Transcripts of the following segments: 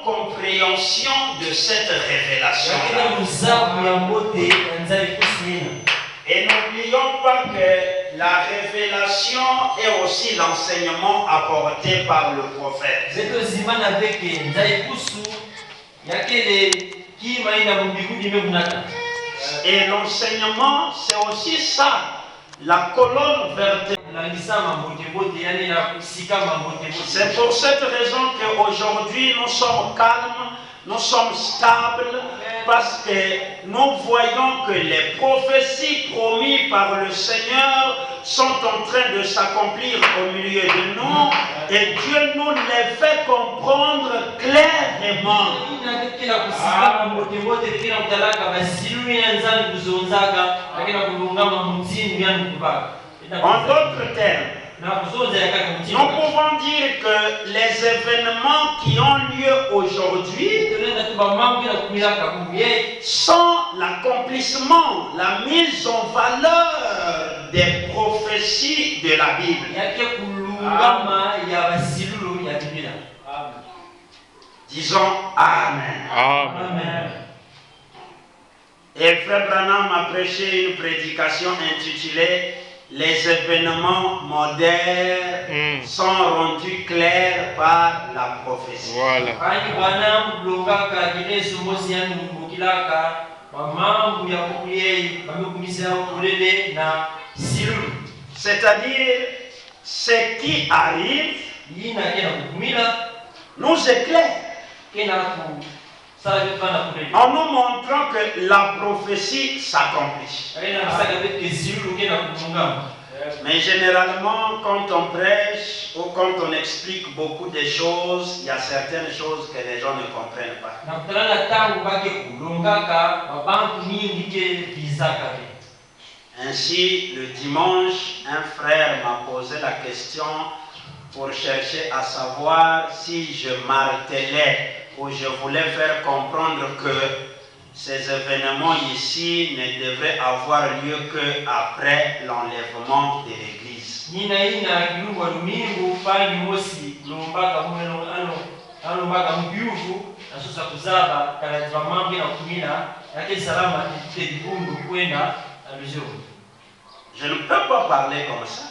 Compréhension de cette révélation. Et n'oublions pas que la révélation est aussi l'enseignement apporté par le prophète. Et l'enseignement, c'est aussi ça, la colonne vertébrale. C'est pour cette raison qu'aujourd'hui nous sommes calmes, nous sommes stables, parce que nous voyons que les prophéties promises par le Seigneur sont en train de s'accomplir au milieu de nous, et Dieu nous les fait comprendre clairement. En d'autres termes, nous pouvons dire que les événements qui ont lieu aujourd'hui sont l'accomplissement, la mise en valeur des prophéties de la Bible. Disons Amen. Amen. Et Frère Branham a prêché une prédication intitulée Les événements modernes sont rendus clairs par la prophétie. Voilà. C'est-à-dire, ce qui arrive nous éclaire en nous montrant que la prophétie s'accomplit. Mais généralement, quand on prêche ou quand on explique beaucoup de choses, il y a certaines choses que les gens ne comprennent pas. Ainsi, le dimanche, un frère m'a posé la question pour chercher à savoir si je martelais ou je voulais faire comprendre que ces événements ici ne devraient avoir lieu qu'après l'enlèvement de l'Église. Je ne peux pas parler comme ça.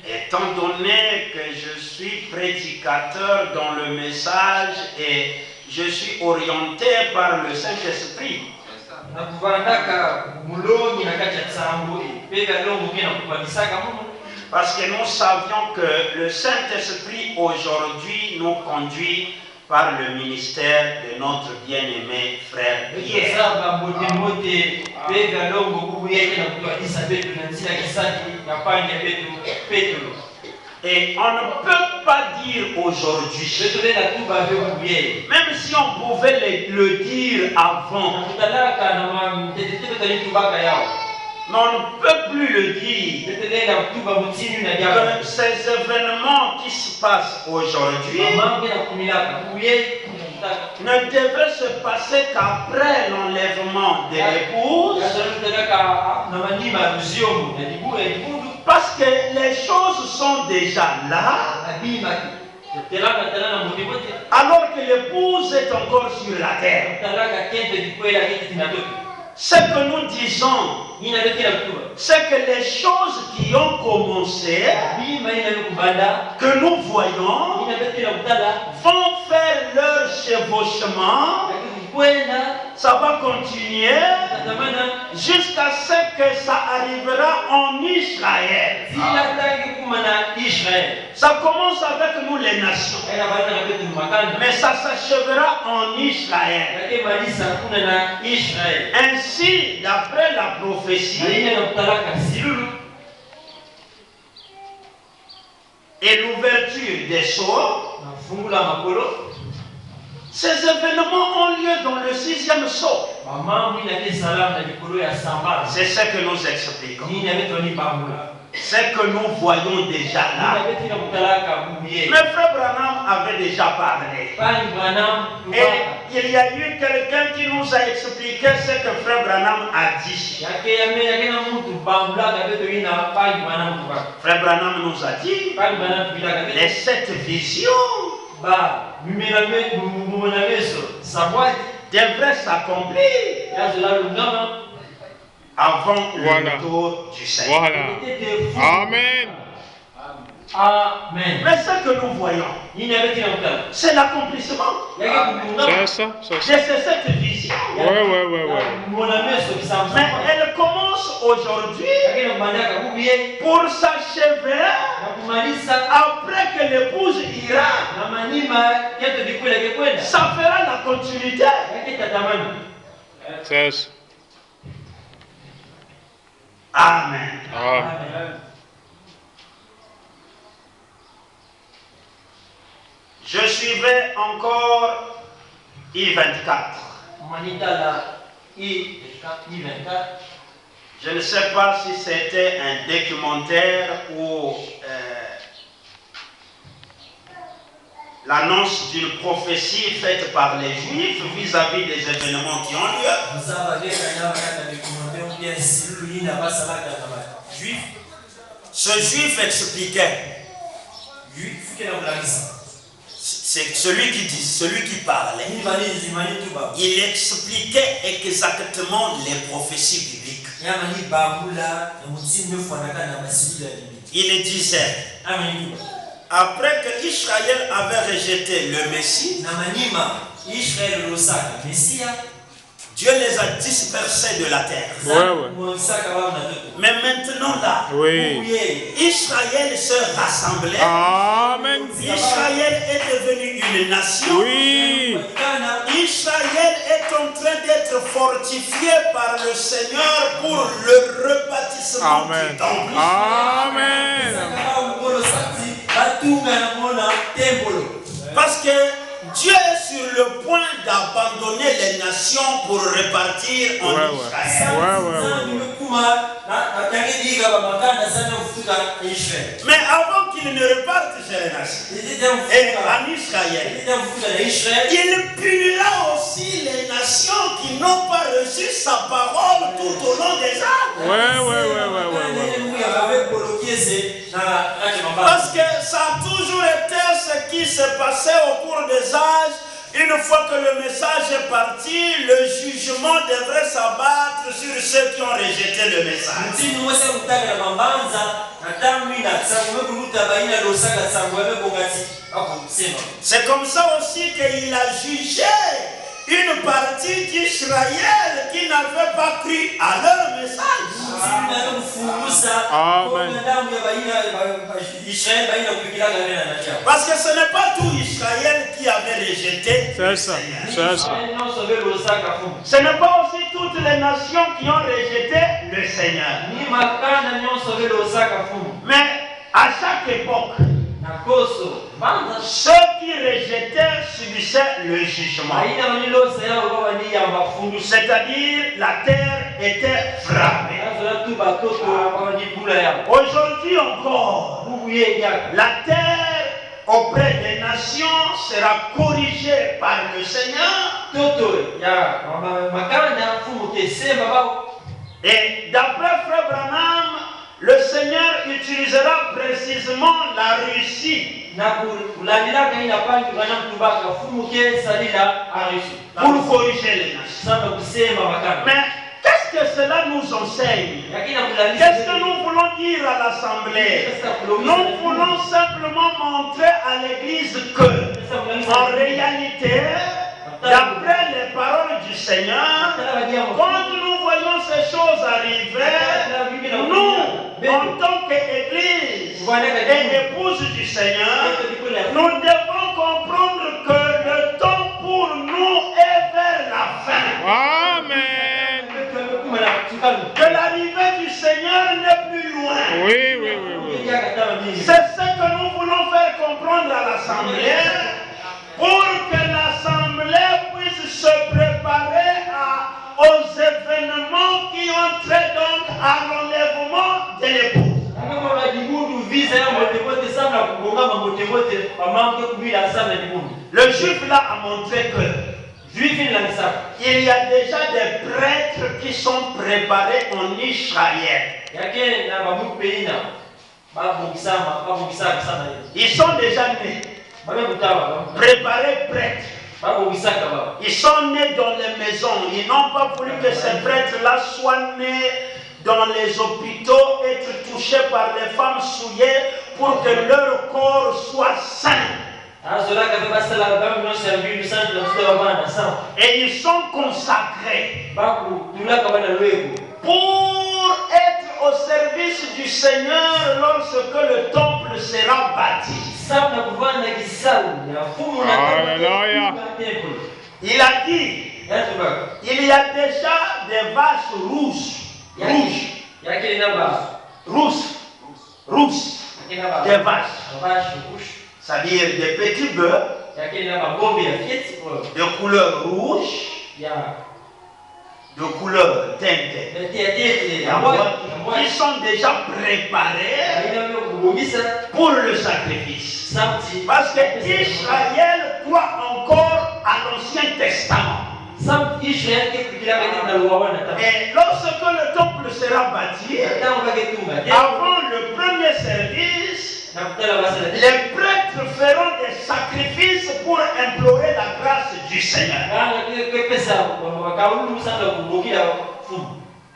Étant donné que je suis prédicateur dans le message et je suis orienté par le Saint-Esprit. Parce que nous savions que le Saint-Esprit aujourd'hui nous conduit par le ministère de notre bien-aimé frère Pierre. Et on ne peut pas dire aujourd'hui, même si on pouvait le dire avant, mais on ne peut plus le dire. Que ces événements qui se passent aujourd'hui ne devraient se passer qu'après l'enlèvement de l'épouse. Parce que les choses sont déjà là. Alors que l'épouse est encore sur la terre. Ce que nous disons, c'est que les choses qui ont commencé, que nous voyons, vont faire leur chevauchement. Ça va continuer jusqu'à ce que ça arrivera en Israël. Ça commence avec nous les nations, mais ça s'achèvera en Israël. Ainsi, d'après la prophétie et l'ouverture des sceaux, Ces événements ont lieu dans le 6e sceau. C'est ce que nous expliquons. C'est que nous voyons déjà là. Mais Frère Branham avait déjà parlé. Et il y a eu quelqu'un qui nous a expliqué ce que Frère Branham a dit. Frère Branham nous a dit les 7 visions devraient s'accomplir avant le retour du Seigneur. Amen. Amen. Mais ce que nous voyons, c'est l'accomplissement C'est ça. de ces 7 visions. Mais elle commence aujourd'hui pour s'achever après que l'épouse ira. Ça fera la continuité. C'est ça. Amen. Je suivais encore I24. Je ne sais pas si c'était un documentaire ou l'annonce d'une prophétie faite par les Juifs vis-à-vis des événements qui ont lieu. Ce Juif expliquait. C'est celui qui dit, celui qui parlait. Il expliquait exactement les prophéties bibliques. Il disait, après que Israël avait rejeté le Messie, Dieu les a dispersés de la terre. Mais maintenant là, Israël se rassemblait. Amen. Israël est devenu une nation. Israël est en train d'être fortifié par le Seigneur pour le rebâtissement du temple. Amen. Parce que Dieu est sur le point d'abandonner les nations pour repartir en Israël. Mais avant qu'il ne reparte chez les nations et en Israël, il punira aussi les nations qui n'ont pas reçu sa parole tout au long des âges. Parce que ça a toujours été ce qui s'est passé au cours des âges. Une fois que le message est parti, le jugement devrait s'abattre sur ceux qui ont rejeté le message. C'est comme ça aussi qu'il a jugé une partie d'Israël qui n'avait pas cru à leur message. Amen. Parce que ce n'est pas tout Israël qui avait rejeté le Seigneur. Ce n'est pas aussi toutes les nations qui ont rejeté le Seigneur. Mais à chaque époque, ceux qui rejetaient subissaient le jugement. C'est-à-dire la terre était frappée. Aujourd'hui encore, la terre auprès des nations sera corrigée par le Seigneur. Et d'après Frère Branham, le Seigneur utilisera précisément la Russie pour corriger les nations. Mais qu'est-ce que cela nous enseigne? Qu'est-ce que nous voulons dire à l'Assemblée? Nous voulons simplement montrer à l'Église que, en réalité, d'après les paroles du Seigneur, quand nous voyons ces choses arriver, nous, en tant qu'Église et épouse du Seigneur, nous devons comprendre que le temps pour nous est vers la fin. Amen. Que l'arrivée du Seigneur n'est plus loin. Oui. C'est ce que nous voulons faire comprendre à l'Assemblée, pour que l'Assemblée aux événements qui ont trait donc à l'enlèvement de l'épouse. Le juif là a montré que il y a déjà des prêtres qui sont préparés en Israël. Ils sont déjà nés, préparés prêtres. Ils sont nés dans les maisons. Ils n'ont pas voulu que ces prêtres-là soient nés dans les hôpitaux, être touchés par les femmes souillées pour que leur corps soit sain. Et ils sont consacrés pour être au service du Seigneur lorsque le temple sera bâti. Alléluia. Il a dit, il y a déjà des vaches rousses, des vaches, c'est-à-dire des petits bœufs de couleur rouge, de couleur teintée, qui sont déjà préparés pour le sacrifice. Parce que Israël croit encore à l'Ancien Testament. Et lorsque le temple sera bâti, avant le premier service, les prêtres feront des sacrifices pour implorer la grâce du Seigneur.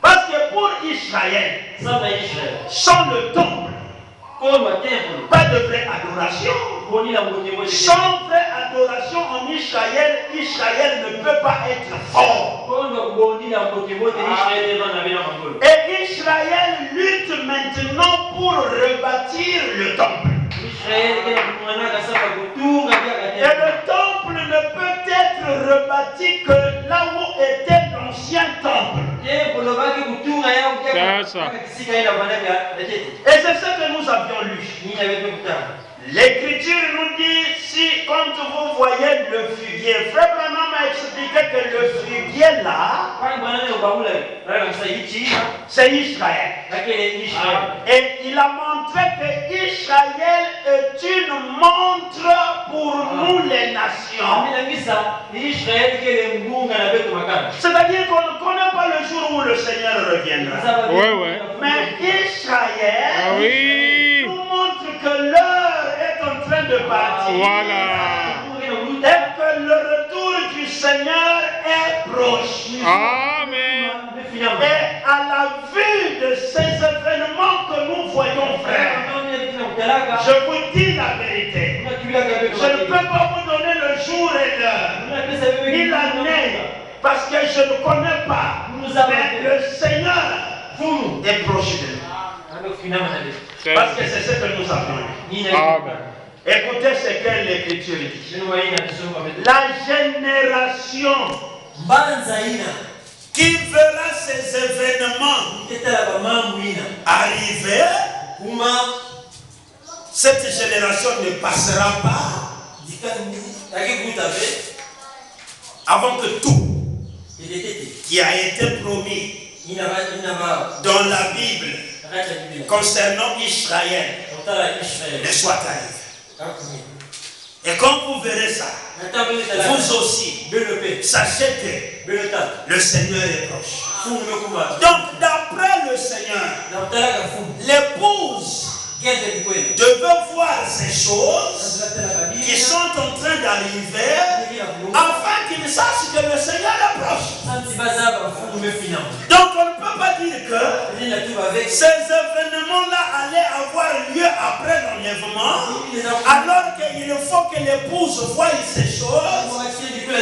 Parce que pour Israël, sans le temple, pas de vraie adoration. Sans vraie adoration en Israël, Israël ne peut pas être fort. Et Israël lutte maintenant pour rebâtir le temple. Et le temple ne peut être rebâti que là où était l'ancien temple. C'est ça. Et c'est ce que nous avions lu. L'Écriture nous dit, si quand vous voyez le figuier, Frère Branham m'a expliqué que le figuier là, c'est Israël. Et il a montré que Israël est une montre pour nous les nations. C'est-à-dire qu'on ne connaît pas le jour où le Seigneur reviendra. Ouais. Mais Israël nous montre que l'heure est en train de partir. Et que le retour du Seigneur est proche. Amen. Et à la vue de ces événements que nous voyons, frère, je vous dis la vérité. Je ne peux pas vous donner le jour et l'heure, ni l'année, parce que je ne connais pas. Mais le Seigneur est proche de nous. Parce que c'est ce que nous avons dit. Amen. Écoutez ce que l'Écriture dit. La génération qui verra ces événements arriver, cette génération ne passera pas avant que tout qui a été promis dans la Bible concernant Israël ne soit arrivé. Et quand vous verrez ça, vous aussi, sachez que le Seigneur est proche. Donc, d'après le Seigneur, l'épouse devait voir ces choses qui sont en train d'arriver afin qu'il sache que le Seigneur est proche. Donc, on ne peut pas dire que ces événements-là allaient avoir lieu après l'enlèvement, alors qu'il faut que l'épouse voie ces choses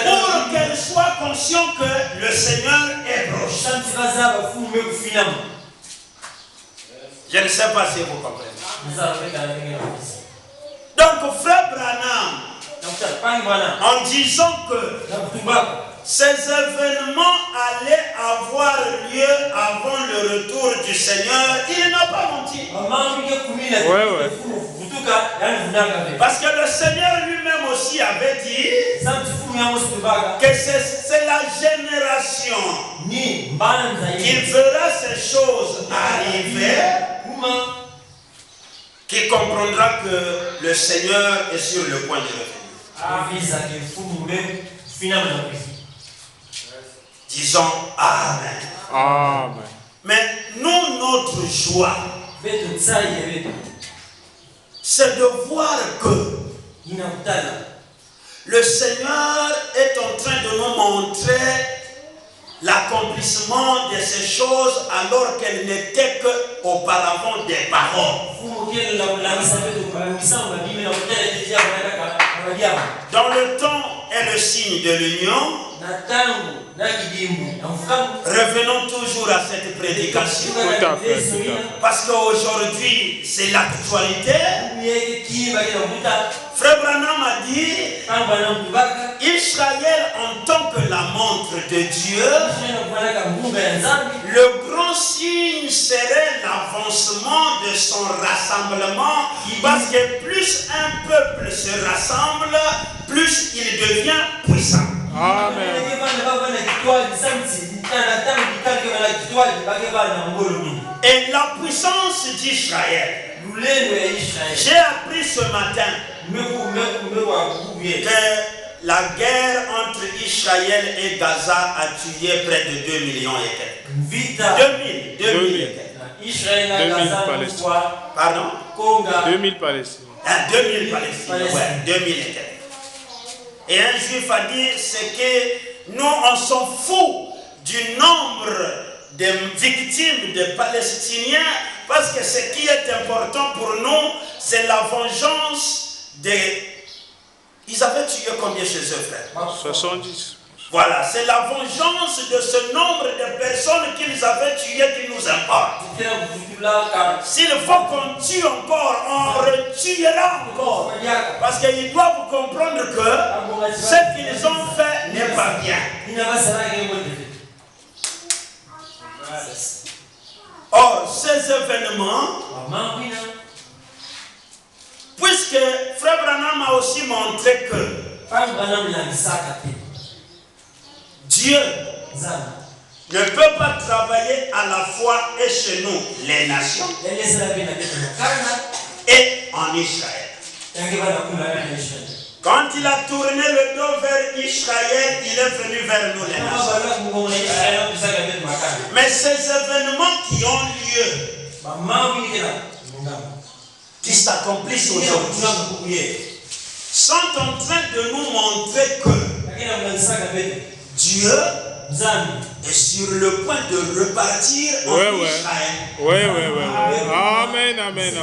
pour qu'elle soit consciente que le Seigneur est proche. Je ne sais pas si vous comprenez. Donc, frère Branham, en disant que Ces événements allaient avoir lieu avant le retour du Seigneur. Il n'a pas menti. Ouais. Parce que le Seigneur lui-même aussi avait dit que c'est la génération qui fera ces choses arriver qui comprendra que le Seigneur est sur le point de revenir. Disons Amen. Amen. Mais nous, notre joie, c'est de voir que le Seigneur est en train de nous montrer l'accomplissement de ces choses alors qu'elles n'étaient qu'auparavant des paroles. Dans le temps est le signe de l'union. Revenons toujours à cette prédication. Tout à fait. Parce qu'aujourd'hui, c'est l'actualité. Frère Branham a dit, Israël en tant que la montre de Dieu, le grand signe serait l'avancement de son rassemblement. Parce que plus un peuple se rassemble, plus il devient puissant. Amen. Et la puissance d'Israël. J'ai appris ce matin que la guerre entre Israël et Gaza a tué près de 2 millions et quelques. 2000 et quelques. 2000 Palestiniens. Pardon? 2000 Palestiniens. 2000 Palestiniens, ouais, 2000 et quelques. Et un juif a dit, c'est que nous, on s'en fout du nombre de victimes de Palestiniens, parce que ce qui est important pour nous, c'est la vengeance des... Ils avaient tué combien chez eux, frère? 70. Voilà, c'est la vengeance de ce nombre de personnes qu'ils avaient tuées qui nous importe. S'il faut qu'on tue encore, on retuera encore. Parce qu'ils doivent comprendre que ce qu'ils ont fait n'est pas bien. Or, ces événements, puisque Frère Branham a aussi montré que Dieu ne peut pas travailler à la fois et chez nous, les nations, et en Israël. Quand il a tourné le dos vers Israël, il est venu vers nous, les nations. Mais ces événements qui ont lieu, qui s'accomplissent aujourd'hui, sont en train de nous montrer que Dieu est sur le point de repartir en Israël. Oui. Amen.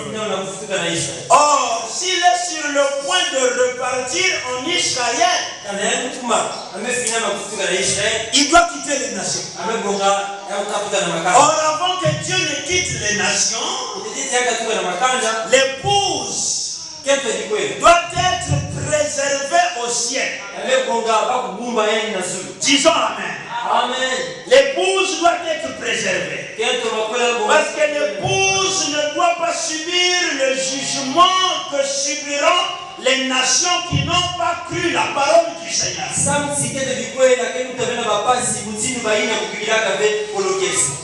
Or, s'il est sur le point de repartir en Israël, il doit quitter les nations. Or, avant que Dieu ne quitte les nations, l'épouse doit être préservée au ciel. Disons Amen. L'épouse doit être préservée. Parce que l'épouse ne doit pas subir le jugement que subiront les nations qui n'ont pas cru la parole du Seigneur.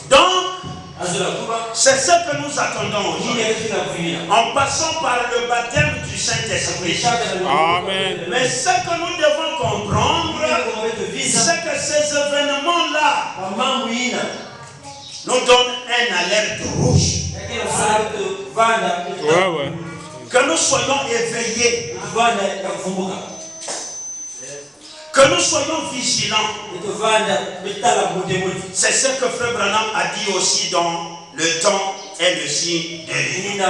Donc, c'est ce que nous attendons aujourd'hui. En passant par le baptême du Saint-Esprit. Amen. Mais ce que nous devons comprendre, c'est que ces événements-là nous donnent un alerte rouge. Ouais. Que nous soyons éveillés. Que nous soyons vigilants. C'est ce que Frère Branham a dit aussi dans le temps et le signe de l'union.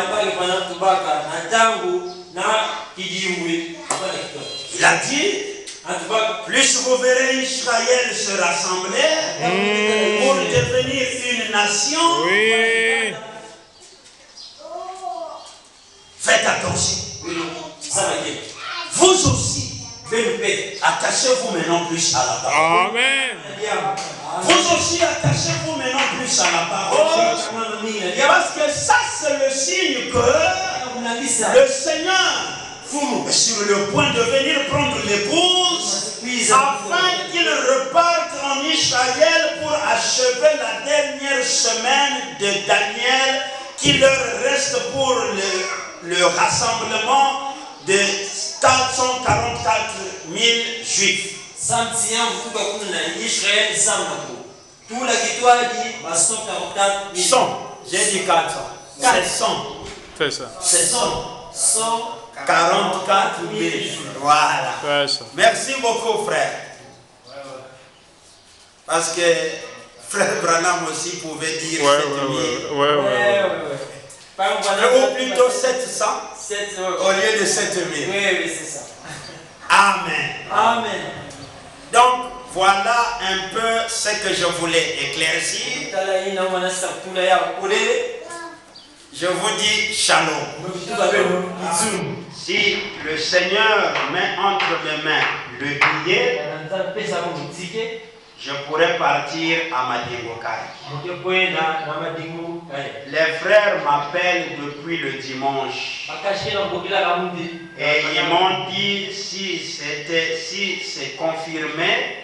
Il a dit, plus vous verrez Israël se rassembler pour devenir une nation. Oui. Faites attention. Vous aussi, attachez-vous maintenant plus à la parole. Amen. Vous aussi attachez-vous maintenant plus à la parole. Parce que ça, c'est le signe que le Seigneur est sur le point de venir prendre l'épouse afin qu'il reparte en Israël pour achever la dernière semaine de Daniel qui leur reste pour le rassemblement de 444 000 Juifs. 100. J'ai dit 400. 400. Fais ça. C'est 144 000 Juifs. Voilà. Fais ça. Merci beaucoup, frère. Parce que frère Branham aussi pouvait dire 7 000. Ou plutôt 700 au lieu de 7 000. Oui, c'est ça. Amen. Amen. Donc, voilà un peu ce que je voulais éclaircir. Je vous dis shalom. Si le Seigneur met entre mes mains le billet, je pourrais partir à Madingokai. Les frères m'appellent depuis le dimanche. Et ils m'ont dit si c'est confirmé,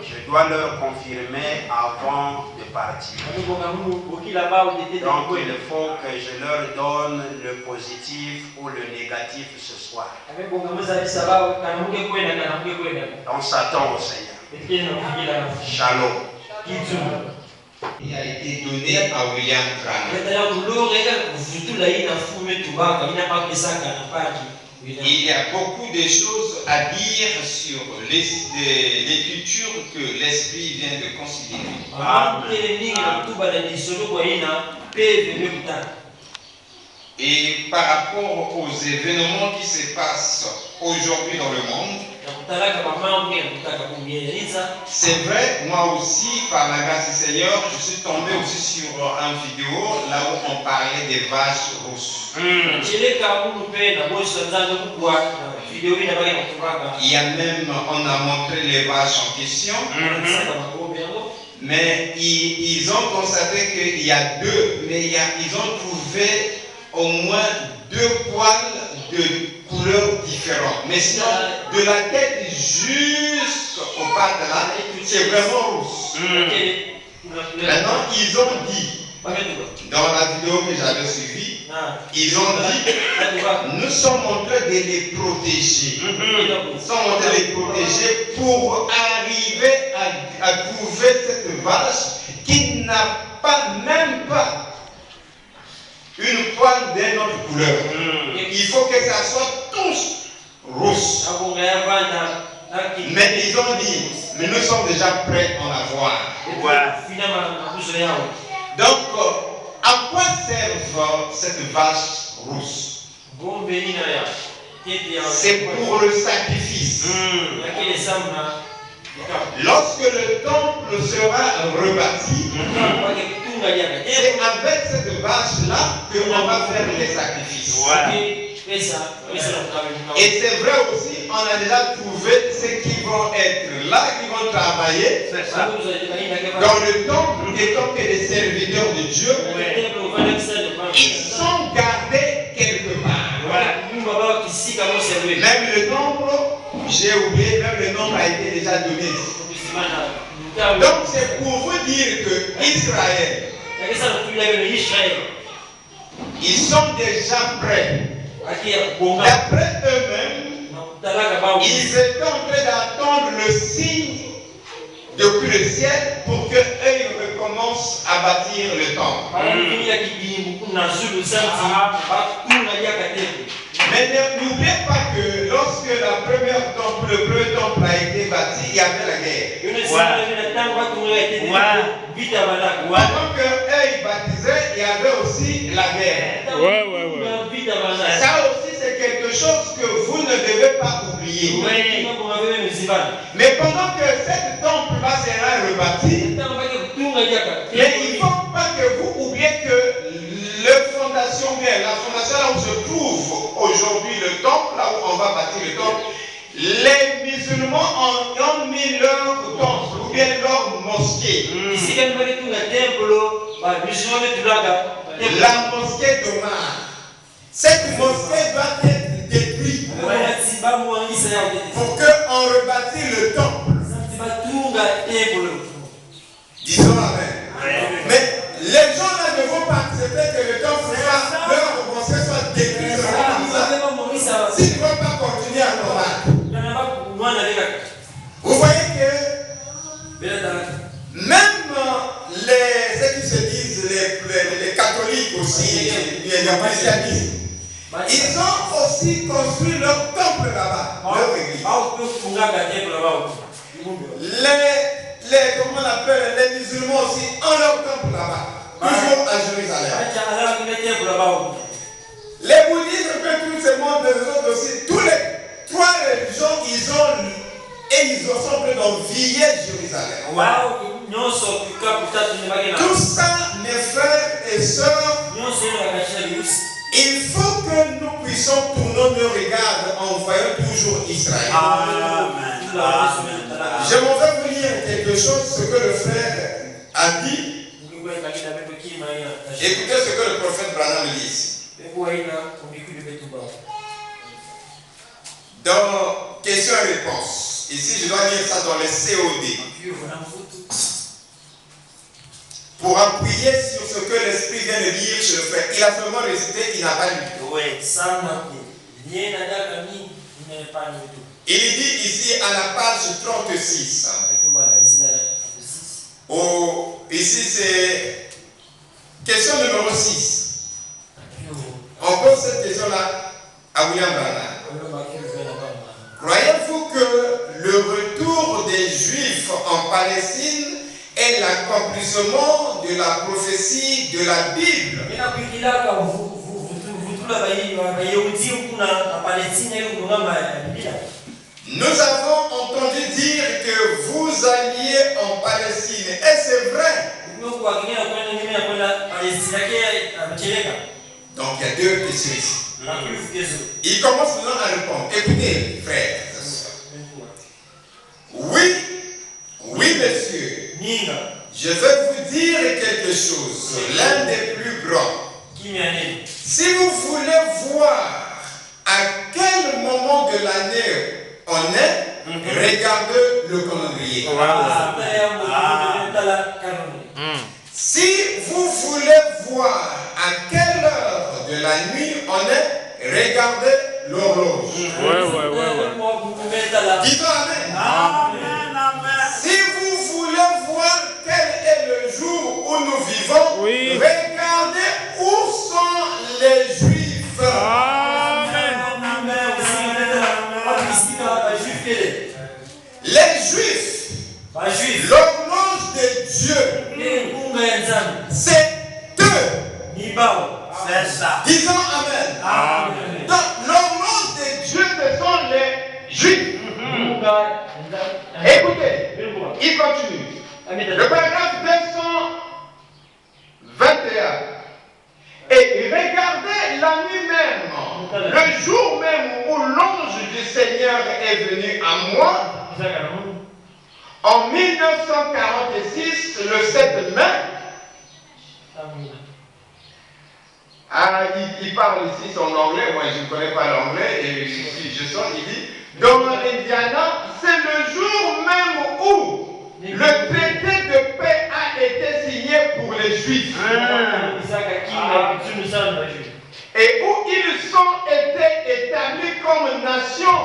je dois leur confirmer avant de partir. Donc il faut que je leur donne le positif ou le négatif ce soir. On s'attend au Seigneur. Shalom. Il a été donné à William Branham. Il y a beaucoup de choses à dire sur l'écriture que l'Esprit vient de considérer. Et par rapport aux événements qui se passent aujourd'hui dans le monde, c'est vrai, moi aussi, par la grâce du Seigneur, je suis tombé aussi sur une vidéo là où on parlait des vaches rousses. Il y a même, on a montré les vaches en question, mais ils ont constaté qu'il y a deux, mais ils ont trouvé au moins 2 poils de couleurs différentes. Mais sinon, de la tête jusqu'au pattes là, c'est vraiment rousse. Maintenant, ils ont dit, dans la vidéo que j'avais suivie, ils ont dit, nous sommes en train de les protéger. Nous sommes en train de les protéger pour arriver à trouver cette vache qui n'a même pas une poêle d'une autre couleur. Il faut que ça soit tous rousse. Mais ils ont dit, mais nous sommes déjà prêts à en avoir. Donc, à quoi servent cette vache rousse? C'est pour le sacrifice. Lorsque le temple sera rebâti, c'est avec cette vache-là qu'on va faire les sacrifices. Et c'est vrai aussi, on a déjà trouvé ceux qui vont être là, qui vont travailler dans le temple, étant que des serviteurs de Dieu. Ils sont gardés quelque part. Même le nombre, j'ai oublié, même le nombre a été déjà donné. Donc c'est pour vous dire que Israël, ils sont déjà prêts. D'après eux-mêmes, ils étaient en train d'attendre le signe depuis le ciel pour qu'eux ils recommencent à bâtir le temple. Mais n'oubliez pas que lorsque le premier temple a été bâti, il y avait la guerre. Pendant que eux ils baptisaient, il y avait aussi la guerre. Ça aussi c'est quelque chose que vous ne devez pas oublier. Mais pendant que cet temple-là sera rebâti, mais il ne faut pas que vous oubliez que la fondation là où se trouve aujourd'hui le temple, là où on va bâtir le temple, les musulmans ont mis leur temple ou bien leur mosquée. La mosquée d'Omar. Cette mosquée doit être détruite pour qu'on rebâtisse le temple. Disons amen. Mais les gens là ne vont pas accepter que le temple soit, leur mosquée soit détruite. S'ils ne vont pas continuer à combattre. Vous voyez que même ceux qui se disent les catholiques aussi, les christianistes, ils ont aussi construit leur temple là-bas, leur église. Comment on appelle, les musulmans aussi ont leur temple là-bas, toujours à Jérusalem. Les bouddhistes, tous ces mondes, les autres aussi, tous les trois religions, ils sont prêts d'envier Jérusalem. Tout ça, mes frères et sœurs, il faut que nous puissions tourner nos regards en voyant toujours Israël. Je m'en vais vous lire quelque chose, ce que le frère a dit. Écoutez ce que le prophète Branham dit ici. Dans question et réponse. Ici, je dois lire ça dans les COD. Pour appuyer sur ce que l'Esprit vient de dire chez le frère. Il a seulement récité, il n'a pas lu. Il dit ici à la page 36. Ici c'est question numéro 6. On pose cette question-là à William Branham. Croyez-vous que le retour des Juifs en Palestine est l'accomplissement de la prophétie de la Bible? Nous avons entendu dire que vous alliez en Palestine. Et c'est vrai. Donc il y a deux questions ici. Il commence maintenant à répondre. Écoutez, frères et sœurs. Oui, messieurs. Je vais vous dire quelque chose. L'un des plus grands. Si vous voulez voir à quel moment de l'année on est, regardez le calendrier. Si vous voulez voir à quelle heure de la nuit on est, regardez l'horloge. Dites amen. Si vous voulez voir quel est le jour où nous vivons, regardez où sont les Juifs. Les Juifs, l'horloge de Dieu, c'est eux. C'est ça. Disons amen. Donc l'horloge de Dieu, ce sont les Juifs. Écoutez, il continue. Le paragraphe 221. Et regardez la nuit même, le jour même où l'ange du Seigneur est venu à moi, en 1946, le 7 mai. Il parle ici son anglais, moi je ne connais pas l'anglais, et je sens, il dit, dans l'Indiana, c'est le jour même où le traité de paix a été signé pour les Juifs. Et où ils ont été établis comme nation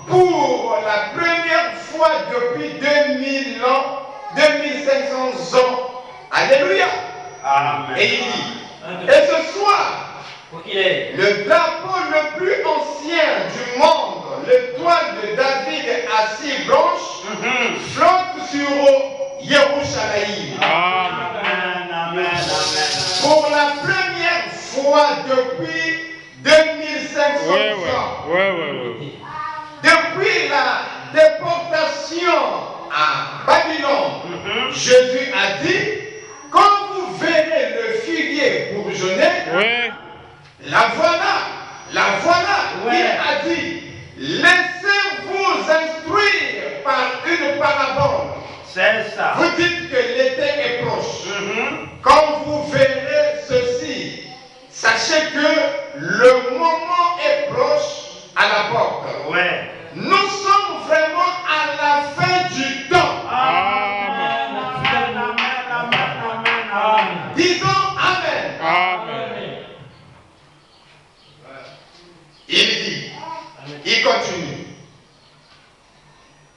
pour la première fois depuis 2000 ans, 2500 ans. Alléluia. Amen. Et il dit, et ce soir, le drapeau le plus ancien du monde, l'étoile de David à 6 branches, flotte sur Yerushalayim. Amen. Pour la première fois depuis 2500 ans. Depuis la déportation à Babylone, Jésus a dit, quand vous verrez le figuier bourgeonner, la voilà. Il a dit, laissez-vous instruire par une parabole. C'est ça. Vous dites que l'été est proche. Quand vous verrez ceci, sachez que le moment est proche à la porte. Ouais. Nous sommes vraiment à la fin du temps. Amen. Amen. Amen. Amen. Amen. Disons Amen. Amen. Il dit, il continue.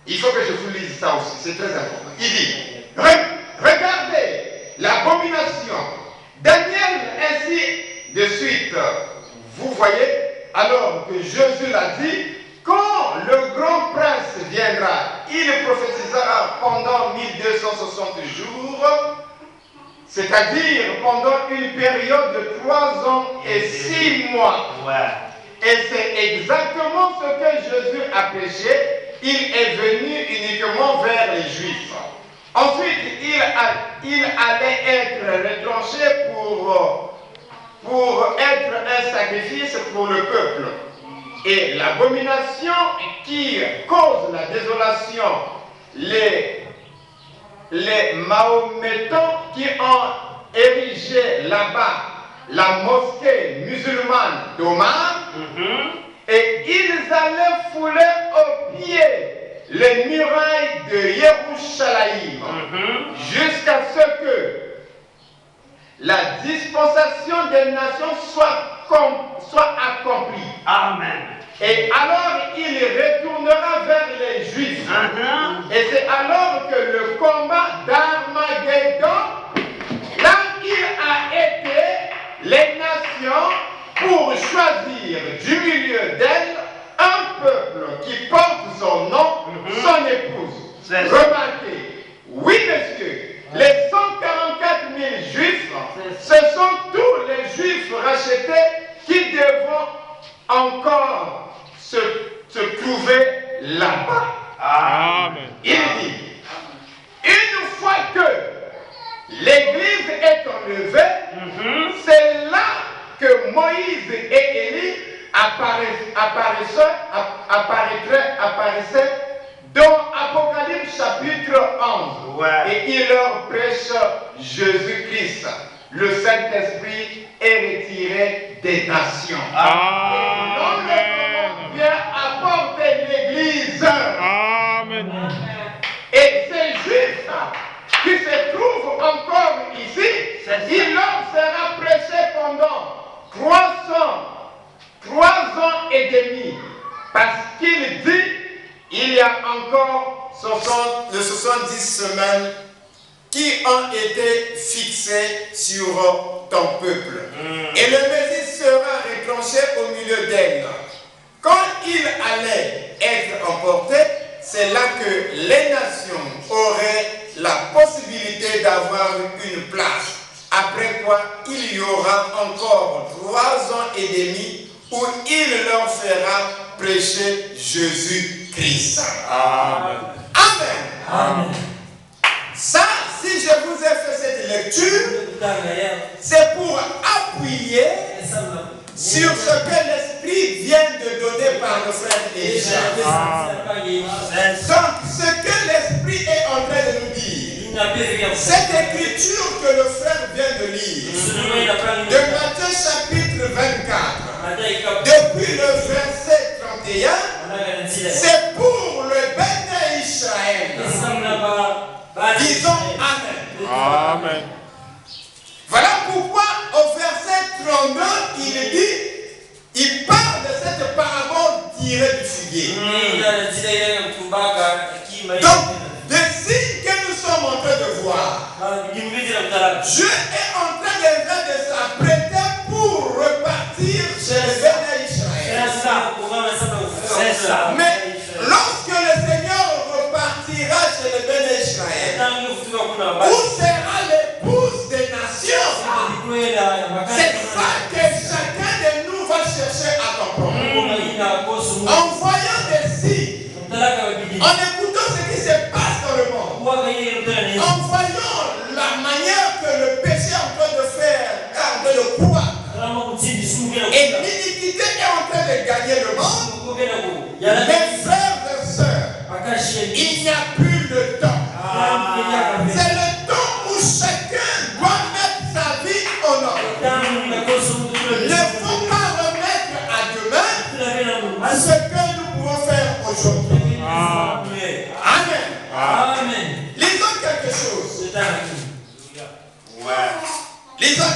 Il faut que je vous lise ça aussi, c'est très important. Il dit, regardez l'abomination. Daniel ainsi de suite. Vous voyez, alors que Jésus l'a dit, quand le grand prince viendra, il prophétisera pendant 1260 jours, c'est-à-dire pendant une période de 3 ans et 6 mois. Ouais. Et c'est exactement ce que Jésus a prêché. Il est venu uniquement vers les Juifs. Ensuite, il allait être retranché pour être un sacrifice pour le peuple. Et l'abomination qui cause la désolation, les Mahométans qui ont érigé là-bas la mosquée musulmane d'Omar, et ils allaient fouler aux pieds les murailles de Yerushalayim jusqu'à ce que la dispensation des nations soit accomplie. Amen. Et alors il retournera vers les Juifs. Et c'est alors que le combat d'Armageddon, là il a été les nations pour choisir du milieu d'elles un peuple qui porte son nom, son épouse. Remarquez, oui monsieur, les 144 000 juifs, ce sont tous les juifs rachetés qui devront encore se trouver là-bas. Amen. Il dit, une fois que l'église est enlevée, c'est là que Moïse et Élie apparaissaient dans Apocalypse chapitre 11. Ouais. Et il leur prêche Jésus-Christ. Le Saint-Esprit est retiré des nations. Et l'enlèvement vient apporter l'église. Amen. Et ces juifs qui se trouvent encore ici, il leur sera prêché pendant 3 ans et demi. Parce qu'il dit, il y a encore 70 semaines qui ont été fixées sur ton peuple. Et le Messie sera retranché au milieu d'elle. Quand il allait être emporté, c'est là que les nations auraient la possibilité d'avoir une place. Après quoi, il y aura encore 3 ans et demi où il leur fera prêcher Jésus-Christ. Amen. Amen. Amen. Ça, si je vous ai fait cette lecture, c'est pour appuyer sur ce que l'Esprit vient de donner par le frère Elisha. Donc, ce que l'Esprit est en train de nous dire, cette écriture que le frère vient de lire, de Matthieu chapitre 24, depuis le verset 31, c'est pour le béni Israël. Disons Amen. Amen. Voilà pourquoi au verset 32, il dit, il parle de cette parabole tirée du figuier. Donc, le signe que nous sommes en train de voir, Dieu est en train de s'apprêter pour repartir chez le béni Israël. C'est ça. Mais lorsque le Seigneur repartira chez le béni Israël, où sera l'épouse des nations? C'est ça que chacun de nous va chercher à comprendre. En voyant des signes, en écoutant ce qui se passe dans le monde, en voyant la manière que le péché est en train de faire, en train de croître, et l'iniquité est en train de gagner le monde, mes frères et sœurs,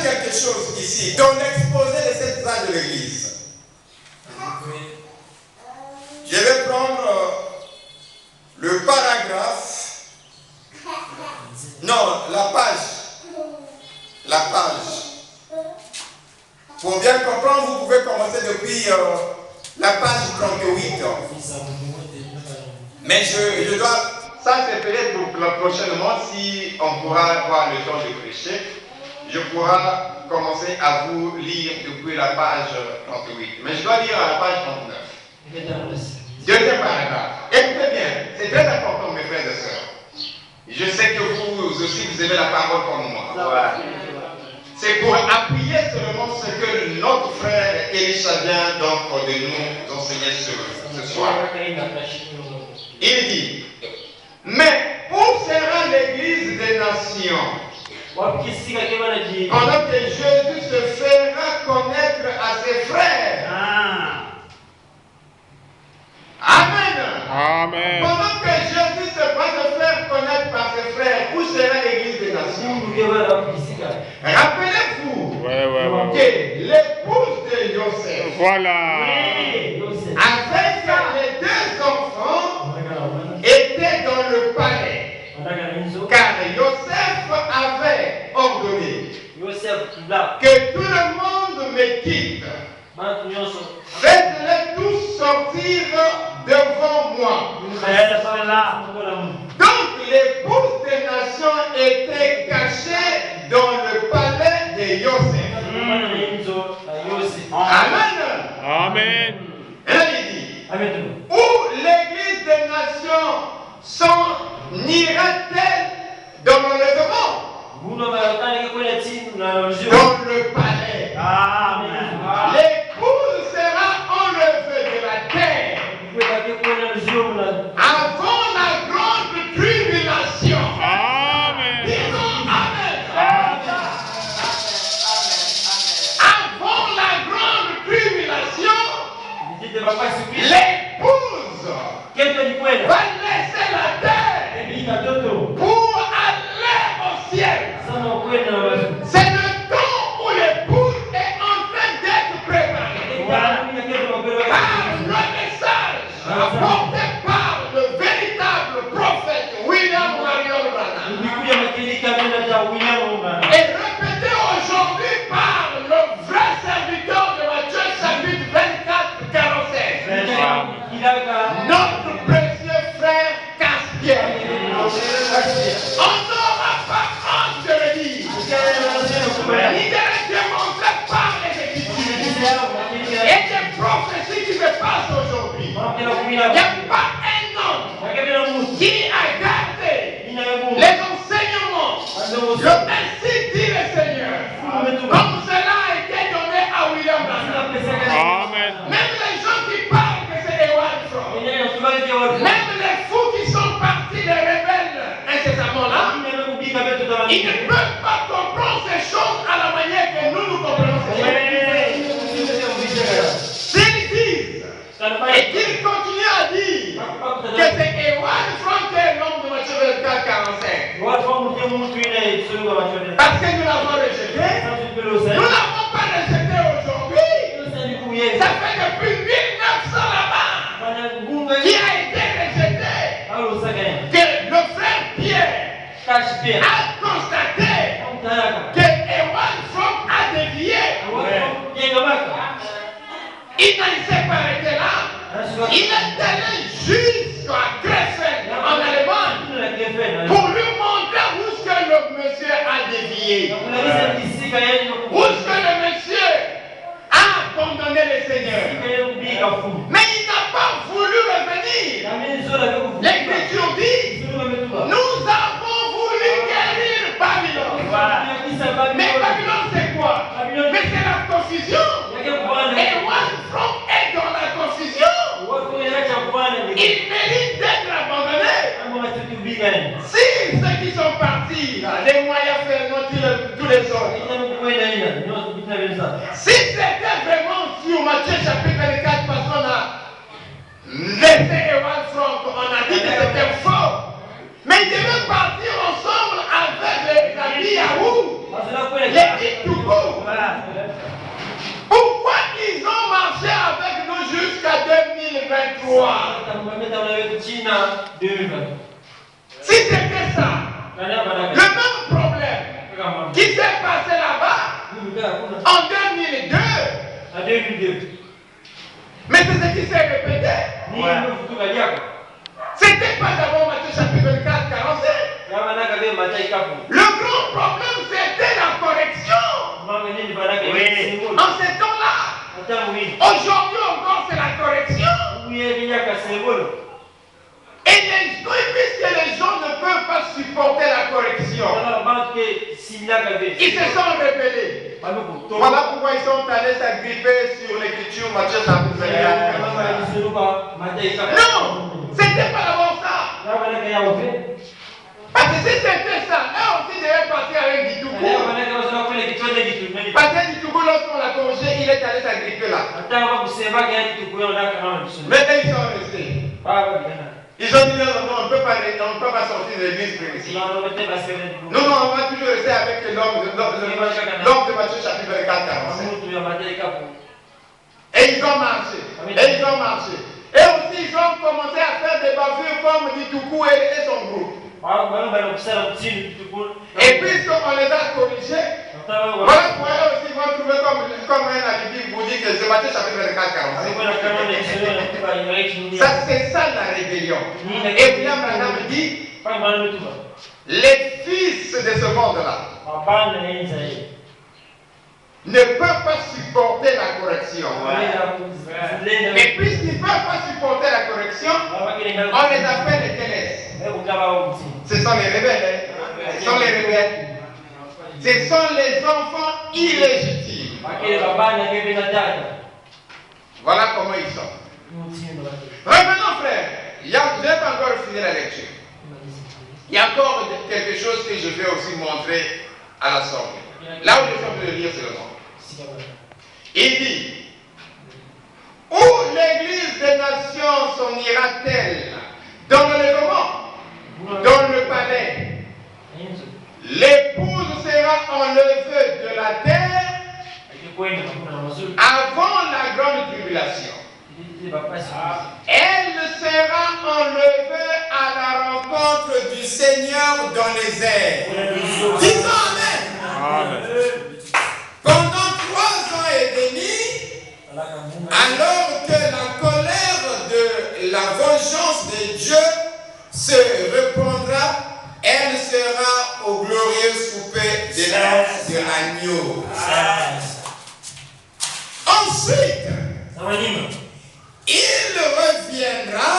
quelque chose ici dans l'exposé de cette page de l'église. Je vais prendre le paragraphe. Non, la page. La page. Pour bien comprendre, vous pouvez commencer depuis la page 38. Mais je dois... Ça, c'est peut-être pour prochainement, si on pourra avoir le temps de prêcher, je pourrai commencer à vous lire depuis la page 38. Mais je dois lire à la page 39. Deuxième paragraphe. Écoutez bien, c'est très important, mes frères et sœurs. Je sais que vous aussi, vous aimez la parole comme moi. C'est pour appuyer seulement ce que notre frère Elisha vient donc de nous enseigner ce soir. Il dit, mais où sera l'église des nations pendant que Jésus se fera connaître à ses frères? Amen. Amen. Pendant que Jésus se va se faire connaître par ses frères, où sera l'église des nations? Rappelez-vous que l'épouse de Joseph, Voilà. avec les deux enfants, était dans le palais. Car Joseph avait ordonné que tout le monde me quitte. Faites-les tous sortir devant moi. Donc l'épouse des nations était cachée dans le palais de Joseph. Amen. Amen. Et là il dit, où l'église des nations s'en ira-t-elle dans l'enlèvement? Dans le palais. L'épouse sera enlevée de la terre avant la grande tribulation. Amen. Disons Amen. Avant la grande tribulation, l'épouse va laisser la terre pour aller au ciel. C'est le temps où l'épouse est en train d'être préparée par le message apporté par le véritable prophète William Marion Branham et répété aujourd'hui par le vrai serviteur de Matthieu chapitre 24, 46. Notre précieux frère Caspierre. On n'aura pas honte de le dire. Il est démontré par les Écritures et des prophéties qui se passent aujourd'hui. Il n'y a pas un homme qui a gardé les enseignements. Le ainsi dit le Seigneur. Comme cela a été donné à William Branham. Amen. Même les gens qui parlent que c'est Ewan From, même les fous qui sont partis, les rebelles incessamment là, ils ne peuvent pas comprendre ces choses à la manière que nous comprenons ces choses. S'ils disent et qu'ils continuent à dire que c'est Ewan From qui est l'homme de Matthieu 24, 45, parce que nous l'avons rejeté, nous n'avons pas rejeté aujourd'hui. Ça fait depuis 1900 là-bas qui a été rejeté que le frère Pierre a constaté que Ewan From a dévié. Il ne s'est pas arrêté là. Il est allé jusqu'à Krefeld en Allemagne pour lui montrer où est-ce que le monsieur a dévié. Où est-ce que le monsieur a abandonné le Seigneur. Mais il n'a pas voulu revenir. L'Écriture dit, nous avons voulu guérir Babylone. Mais Babylone c'est quoi? Mais c'est la confusion. Et One From est dans la confusion. Il mérite d'être abandonné. Si ceux qui sont partis, là, les moyens ferment tous les autres. Si c'était vraiment sur Matthieu chapitre 24, parce qu'on a laissé Ewan From, on a dit que c'était faux. Mais ils devaient partir ensemble avec les habits Yahoo. Les tout court. Pourquoi ils ont marché avec nous jusqu'à 2023? Si c'était ça, le même problème qui s'est passé là-bas en 2002, mais c'est ce qui s'est répété. C'était pas d'abord Matthieu chapitre 24, 45. Le grand problème, c'était la correction. En ces temps-là, aujourd'hui encore, c'est la correction. Et puisque les gens ne peuvent pas supporter la correction, ils se sont rebellés. Voilà pourquoi ils sont allés s'agripper sur l'écriture Matthieu chapitre 24. Non, c'était pas d'abord ça. Parce que si c'était ça, eux aussi devaient partir avec Ditougou. Parce que Ditougou, lorsqu'on l'a corrigé, il est allé s'agripper là. Mais ils sont restés. Ils ont dit non, on ne peut pas sortir de l'église ici. Non, on va toujours rester avec l'homme de Matthieu chapitre 24, 45. Et ils ont marché. Et aussi, ils ont commencé à faire des bavures comme Ditougou et son groupe. Et puisqu'on les a corrigés, voilà pourquoi eux aussi vont trouver comme un alibi pour dire que c'est Matthieu chapitre 24, 45. Ça, c'est ça la rébellion. Et William Branham dit, les fils de ce monde-là ne peuvent pas supporter la correction. Et puisqu'ils ne peuvent pas supporter la correction, on les appelle les ténèbres. Ce sont les rebelles. Ce sont les rebelles. Ce sont les enfants illégitimes. Voilà comment ils sont. Revenons, frère. Je n'ai pas encore fini la lecture. Il y a encore quelque chose que je vais aussi montrer à l'Assemblée. Là où je suis en train de lire, c'est le nom. Il dit, où l'église des nations s'en ira-t-elle? Dans le lèvement, dans le palais. L'épouse sera enlevée de la terre avant la grande tribulation. Elle sera enlevée à la rencontre du Seigneur dans les airs. Disons Amen. Pendant 3 ans et demi, alors que la colère de la vengeance de Dieu se répandra, elle sera au glorieux souper de l'agneau. Ensuite, il reviendra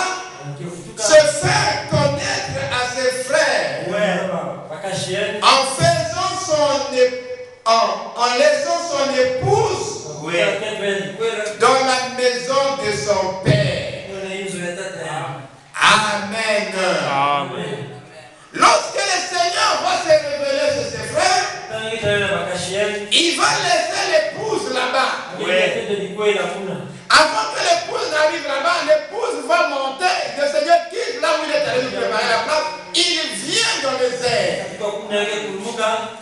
se faire connaître à ses frères en laissant son épouse dans la maison de son père. Amen. Lorsque le Seigneur va se révéler sur ses frères, il va laisser l'épouse là-bas. Avant que l'épouse n'arrive là-bas, l'épouse va monter. Le Seigneur quitte là où il est allé nous préparer la place. Il vient dans les airs.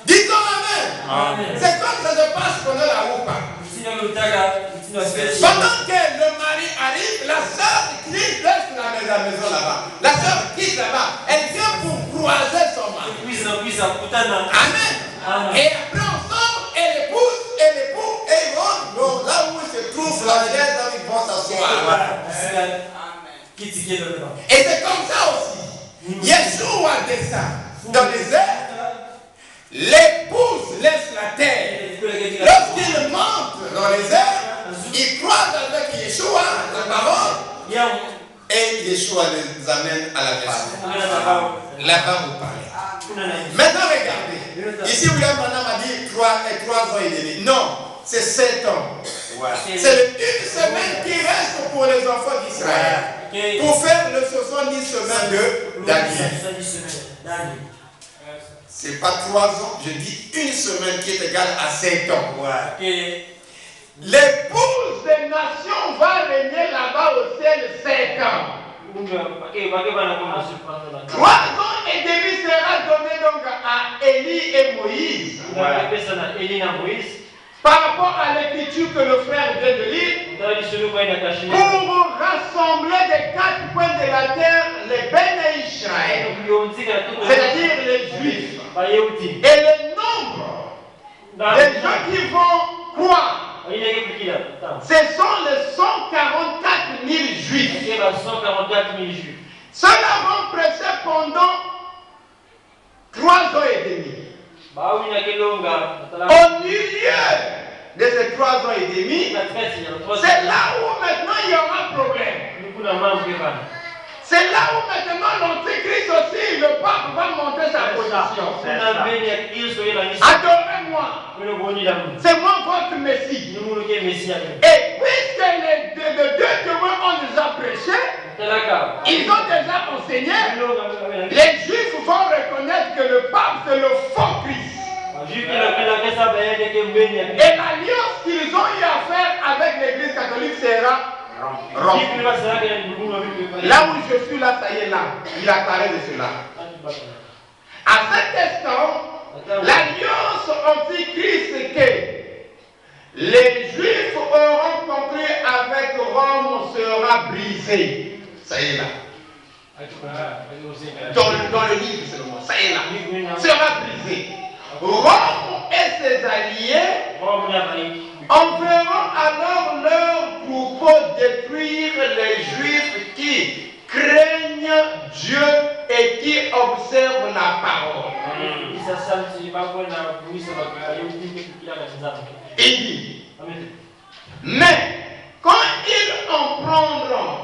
Disons Amen. C'est comme ça se passe pendant la roupa. Pendant que le mari arrive, la sœur quitte la maison là-bas. La sœur quitte là-bas. Elle vient pour croiser son mari. Amen. Et après ensemble, elle épouse et l'époux, et ils vont là où il se trouve, la chaise, là où ils vont s'asseoir. Et c'est comme ça aussi. Yeshua descend dans les airs. L'épouse laisse la terre. Lorsqu'il monte dans les airs, il croise avec Yeshua, la parole, et Yeshua les amène à la maison. Là-bas, vous parlez. Maintenant, regardez. Ici, William Branham a dit 3 ans et demi. Non, c'est 7 ans. C'est une semaine qui reste pour les enfants d'Israël. Pour faire le 70 semaines de Daniel. C'est pas 3 ans, je dis une semaine qui est égale à 7 ans. L'épouse des nations va régner là-bas au ciel 7 ans. 3 ans et demi sera donné donc à Élie et Moïse. Par rapport à l'écriture que le frère vient de lire, pour rassembler des 4 coins de la terre les Béné Israël, c'est-à-dire les Juifs, et le nombre des gens qui vont croire, ce sont les 144 000 Juifs. Ceux-là vont prêcher pendant 3 ans et demi. Au milieu de ces 3 ans et demi, c'est là où maintenant il y aura problème. C'est là où maintenant l'Antéchrist aussi, le pape va monter sa position. Adorez-moi. C'est moi votre Messie. Et puisque les deux témoins ont déjà prêché, ils ont déjà enseigné, les Juifs vont reconnaître que le pape c'est le faux Christ. Et l'alliance qu'ils ont eu à faire avec l'église catholique sera rompue. Là où je suis là, ça y est là. Il a parlé de cela. À cet instant, l'alliance antichrist que les Juifs auront conclu avec Rome sera brisée. Ça y est là. Dans le livre seulement, ça y est là. Sera brisée. Rome et ses alliés enverront alors leurs troupeaux détruire les Juifs qui craignent Dieu et qui observent la parole. Il dit, mais quand ils en prendront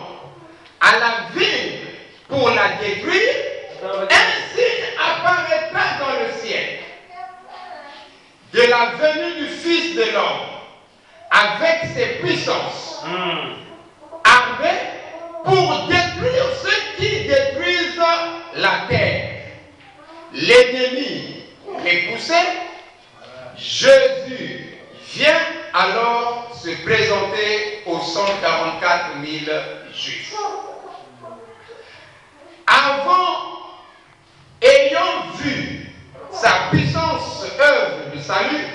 à la ville pour la détruire, un signe apparaîtra dans le ciel de la venue du Fils de l'homme avec ses puissances armées pour détruire ceux qui détruisent la terre. L'ennemi repoussé, Jésus vient alors se présenter aux 144 000 Juifs. Ayant vu sa puissance œuvre de salut,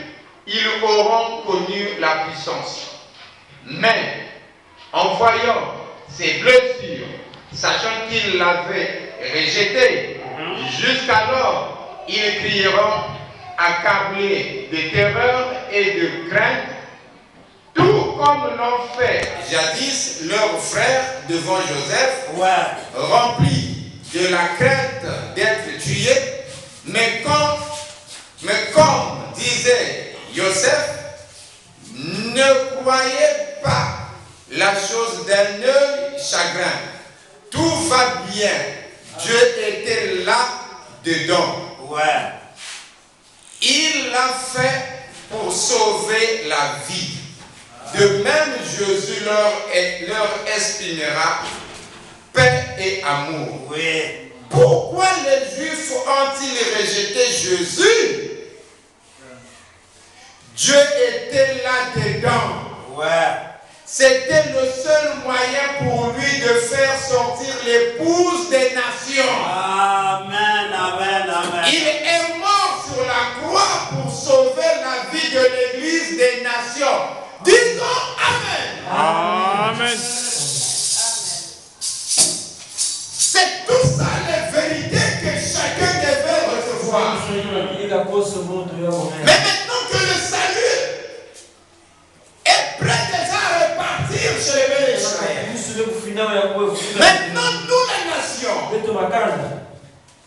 ils auront connu la puissance. Mais en voyant ses blessures, sachant qu'ils l'avaient rejeté, jusqu'alors ils crieront accablés de terreur et de crainte, tout comme l'ont fait Jadis, leurs frères devant Joseph, remplis de la crainte d'être tués, mais comme disait Joseph, ne croyez pas la chose d'un œil chagrin. Tout va bien. Dieu était là dedans. Il l'a fait pour sauver la vie. De même, Jésus leur exprimera paix et amour. Pourquoi les Juifs ont-ils rejeté Jésus? Dieu était là-dedans. C'était le seul moyen pour lui de faire sortir l'épouse des nations. Amen, amen, amen. Il est mort sur la croix pour sauver la vie de l'église des nations. Disons Amen. Amen. C'est tout ça les vérités que chacun devait recevoir. Mais maintenant que le salut est prêt déjà à repartir chez les Béné Israël, maintenant nous les nations,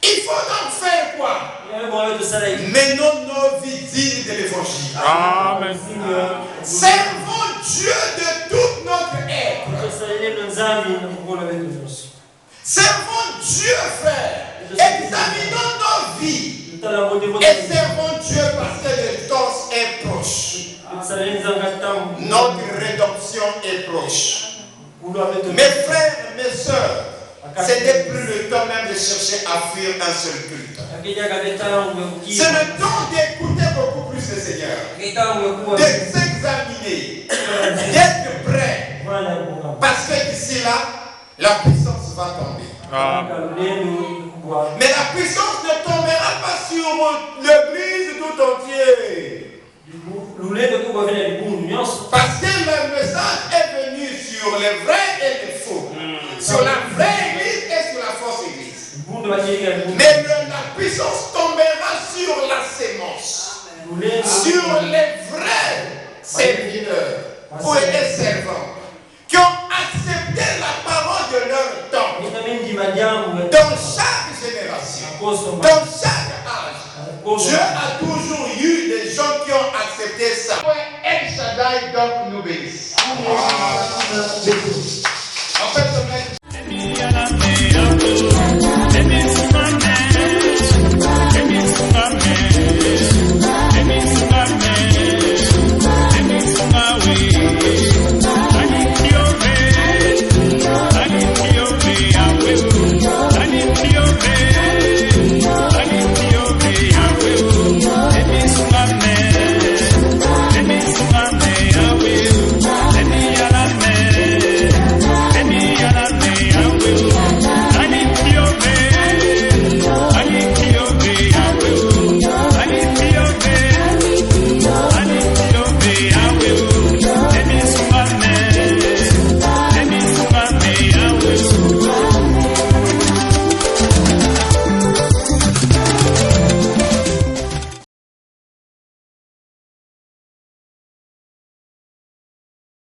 il faut donc faire quoi? Menons nos vies dignes de l'évangile. Amen. Servons Dieu de toute notre être. Servons Dieu, frère. Examinons nos vies. Et servons Dieu parce que le temps est proche. Notre rédemption est proche. Mes frères, mes soeurs, ce n'est plus le temps même de chercher à fuir un seul culte. C'est le temps d'écouter beaucoup plus le Seigneur. De s'examiner. D'être prêt. Parce que d'ici là, la puissance va tomber. Amen. Mais la puissance ne tombera pas sur l'église tout entière. Parce que le message est venu sur les vrais et les faux. Sur la vraie église et sur la fausse église. Mais la puissance tombera sur la sémence. Sur les vrais serviteurs et servants qui ont accepté la parole de leur temps. Dans chaque génération, dans chaque âge, Dieu a toujours eu des gens qui ont accepté ça. El Shaddai donc nous bénisse.